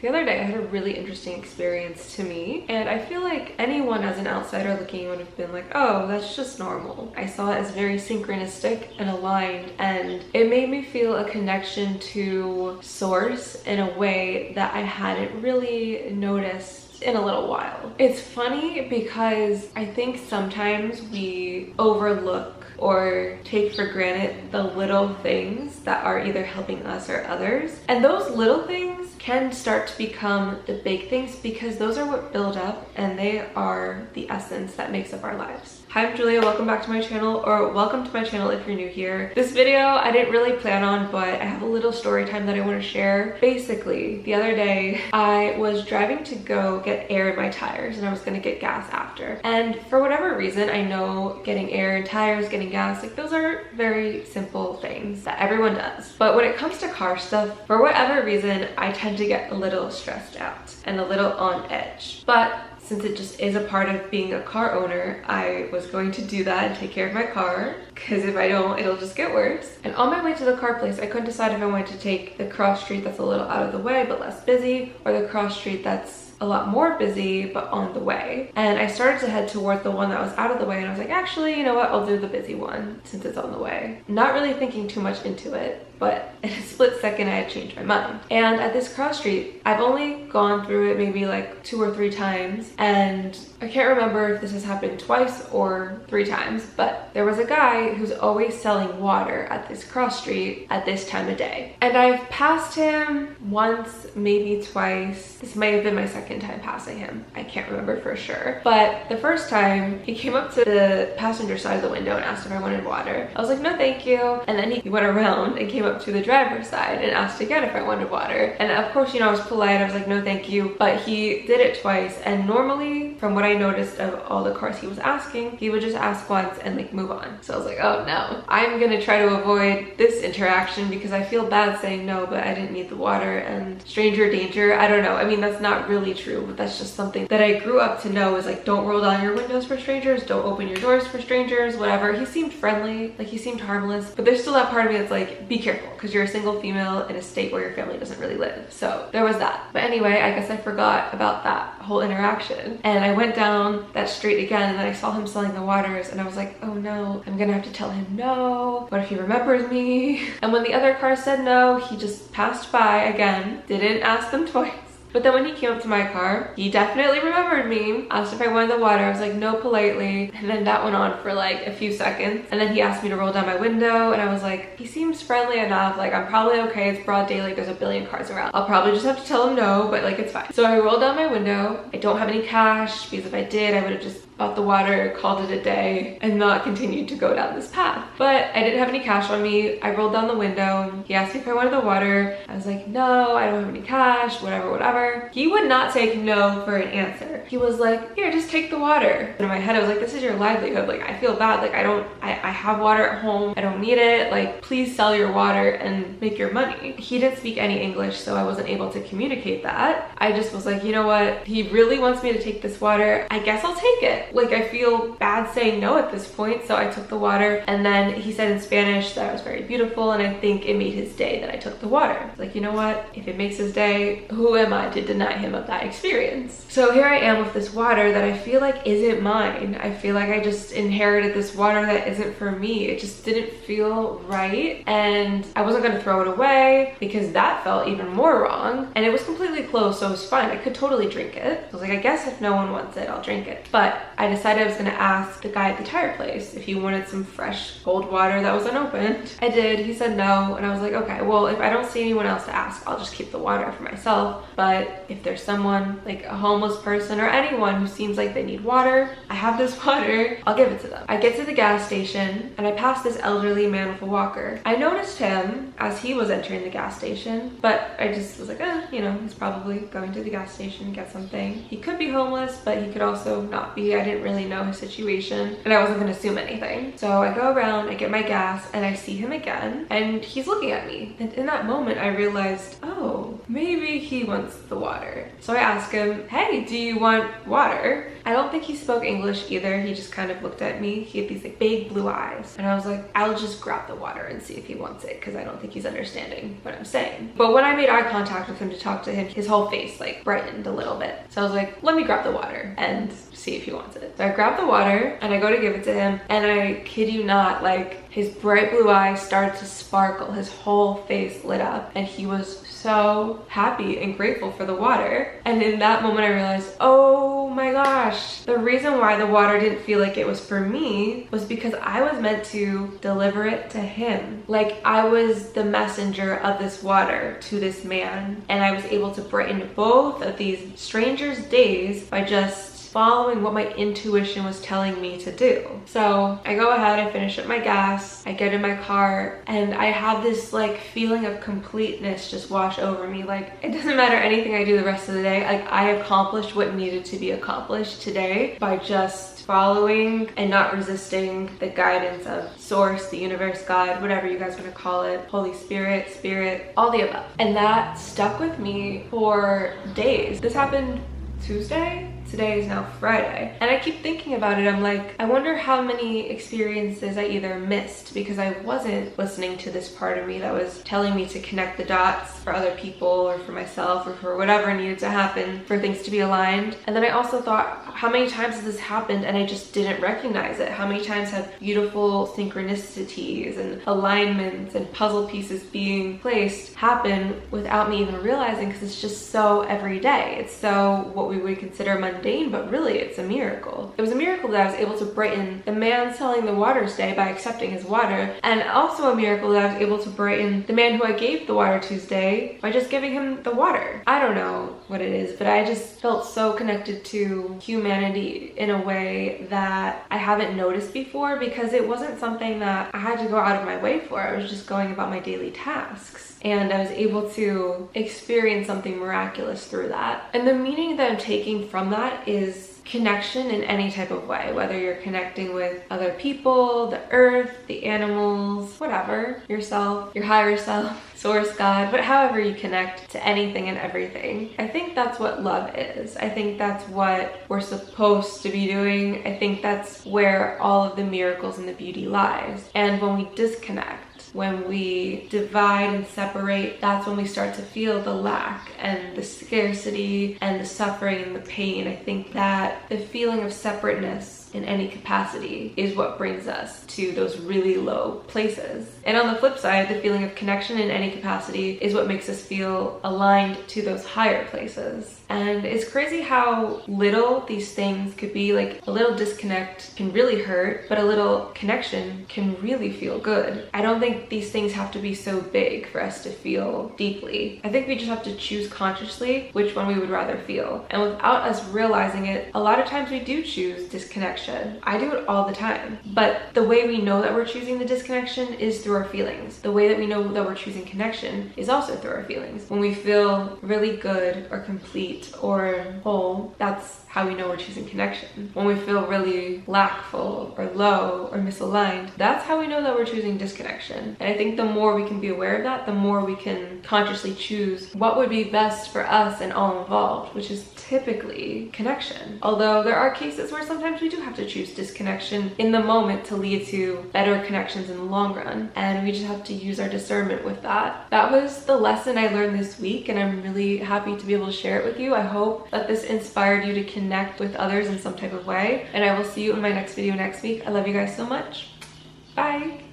The other day I had a really interesting experience to me, and I feel like anyone as an outsider looking would have been like, oh, that's just normal. I saw it as very synchronistic and aligned, and it made me feel a connection to source in a way that I hadn't really noticed in a little while. It's funny because I think sometimes we overlook or take for granted the little things that are either helping us or others. And those little things can start to become the big things because those are what build up and they are the essence that makes up our lives. Hi, I'm Julia, welcome back to my channel, or welcome to my channel if you're new here. This video I didn't really plan on, but I have a little story time that I want to share. Basically, the other day I was driving to go get air in my tires and I was gonna get gas after. And for whatever reason, I know getting air in tires, getting gas, like those are very simple things that everyone does. But when it comes to car stuff, for whatever reason, I tend to get a little stressed out and a little on edge. But since it just is a part of being a car owner, I was going to do that and take care of my car, because if I don't, it'll just get worse. And on my way to the car place, I couldn't decide if I wanted to take the cross street that's a little out of the way but less busy, or the cross street that's a lot more busy but on the way. And I started to head toward the one that was out of the way, and I was like, actually, you know what, I'll do the busy one since it's on the way. Not really thinking too much into it, but in a split second I had changed my mind. And at this cross street, I've only gone through it maybe like 2 or 3 times, and I can't remember if this has happened twice or 3 times, but there was a guy who's always selling water at this cross street at this time of day. And I've passed him once, maybe twice. This might have been my second time passing him. I can't remember for sure. But the first time, he came up to the passenger side of the window and asked if I wanted water. I was like, no thank you. And then he went around and came up to the driver's side and asked again if I wanted water. And of course, you know, I was polite. I was like, no thank you. But he did it twice. And normally, from what I noticed of all the cars he was asking, he would just ask once and like move on. So I was like, oh no, I'm gonna try to avoid this interaction because I feel bad saying no, but I didn't need the water, and stranger danger. I don't know. I mean, that's not really true, but that's just something that I grew up to know is like, don't roll down your windows for strangers, don't open your doors for strangers, whatever. He seemed friendly, like he seemed harmless, but there's still that part of me that's like, be careful, because you're a single female in a state where your family doesn't really live. So there was that. But anyway, I guess I forgot about that whole interaction, and I went down that street again, and then I saw him selling the waters, and I was like, oh no, I'm gonna have to tell him no. What if he remembers me? And when the other car said no, he just passed by again, didn't ask them twice. But then when he came up to my car, he definitely remembered me, asked if I wanted the water. I was like, no, politely. And then that went on for like a few seconds. And then he asked me to roll down my window, and I was like, he seems friendly enough. Like, I'm probably okay. It's broad daylight. There's a billion cars around. I'll probably just have to tell him no, but like, it's fine. So I rolled down my window. I don't have any cash, because if I did, I would have just bought the water, called it a day, and not continued to go down this path. But I didn't have any cash on me. I rolled down the window. He asked me if I wanted the water. I was like, no, I don't have any cash, whatever, whatever. He would not take no for an answer. He was like, here, just take the water. And in my head, I was like, this is your livelihood. Like, I feel bad. Like, I have water at home. I don't need it. Like, please sell your water and make your money. He didn't speak any English, so I wasn't able to communicate that. I just was like, you know what? He really wants me to take this water. I guess I'll take it. Like, I feel bad saying no at this point, so I took the water. And then he said in Spanish that I was very beautiful, and I think it made his day that I took the water. Like, you know what? If it makes his day, who am I to deny him of that experience? So here I am with this water that I feel like isn't mine. I feel like I just inherited this water that isn't for me. It just didn't feel right, and I wasn't gonna throw it away because that felt even more wrong. And it was completely closed, so it was fine. I could totally drink it. I was like, I guess if no one wants it, I'll drink it. But I decided I was gonna ask the guy at the tire place if he wanted some fresh cold water that was unopened. I did. He said no, and I was like, okay, well, if I don't see anyone else to ask, I'll just keep the water for myself. But if there's someone, like a homeless person or anyone who seems like they need water, I have this water, I'll give it to them. I get to the gas station, and I pass this elderly man with a walker. I noticed him as he was entering the gas station, but I just was like, you know, he's probably going to the gas station to get something. He could be homeless, but he could also not be. I didn't really know his situation and I wasn't gonna assume anything. So I go around, I get my gas, and I see him again, and he's looking at me. And in that moment, I realized, oh, maybe he wants the water. So I ask him, hey, do you want water? I don't think he spoke English either. He just kind of looked at me. He had these like big blue eyes. And I was like, I'll just grab the water and see if he wants it, because I don't think he's understanding what I'm saying. But when I made eye contact with him to talk to him, his whole face like brightened a little bit. So I was like, let me grab the water and see if he wants it. So I grab the water and I go to give it to him, and I kid you not, like his bright blue eyes started to sparkle. His whole face lit up and he was so happy and grateful for the water. And in that moment I realized, oh my gosh, the reason why the water didn't feel like it was for me was because I was meant to deliver it to him. Like I was the messenger of this water to this man, and I was able to brighten both of these strangers' days by just following what my intuition was telling me to do. So I go ahead, I finish up my gas, I get in my car, and I have this like feeling of completeness just wash over me. Like it doesn't matter anything I do the rest of the day, like I accomplished what needed to be accomplished today by just following and not resisting the guidance of source, the universe, God, whatever you guys want to call it, Holy Spirit, Spirit, all the above. And that stuck with me for days. This happened Tuesday? Today is now Friday. And I keep thinking about it. I'm like, I wonder how many experiences I either missed because I wasn't listening to this part of me that was telling me to connect the dots for other people or for myself or for whatever needed to happen for things to be aligned. And then I also thought, how many times has this happened and I just didn't recognize it? How many times have beautiful synchronicities and alignments and puzzle pieces being placed happen without me even realizing, because it's just so everyday. It's so what we would consider mundane, but really it's a miracle. It was a miracle that I was able to brighten the man selling the water's day by accepting his water, and also a miracle that I was able to brighten the man who I gave the water Tuesday by just giving him the water. I don't know what it is, but I just felt so connected to humanity in a way that I haven't noticed before, because it wasn't something that I had to go out of my way for. I was just going about my daily tasks, and I was able to experience something miraculous through that. And the meaning that I'm taking from that is connection in any type of way, whether you're connecting with other people, the earth, the animals, whatever, yourself, your higher self, source, God, but however you connect to anything and everything. I think that's what love is. I think that's what we're supposed to be doing. I think that's where all of the miracles and the beauty lies. And when we disconnect, when we divide and separate, that's when we start to feel the lack and the scarcity and the suffering and the pain. I think that the feeling of separateness in any capacity is what brings us to those really low places. And on the flip side, the feeling of connection in any capacity is what makes us feel aligned to those higher places. And it's crazy how little these things could be. Like a little disconnect can really hurt, but a little connection can really feel good. I don't think these things have to be so big for us to feel deeply. I think we just have to choose consciously which one we would rather feel. And without us realizing it, a lot of times we do choose disconnection. I do it all the time. But the way we know that we're choosing the disconnection is through our feelings. The way that we know that we're choosing connection is also through our feelings. When we feel really good or complete or whole, that's how we know we're choosing connection. When we feel really lackful or low or misaligned, that's how we know that we're choosing disconnection. And I think the more we can be aware of that, the more we can consciously choose what would be best for us and all involved, which is typically connection. Although there are cases where sometimes we do have to choose disconnection in the moment to lead to better connections in the long run. And we just have to use our discernment with that. That was the lesson I learned this week, and I'm really happy to be able to share it with you. I hope that this inspired you to connect with others in some type of way, and I will see you in my next video next week. I love you guys so much. Bye.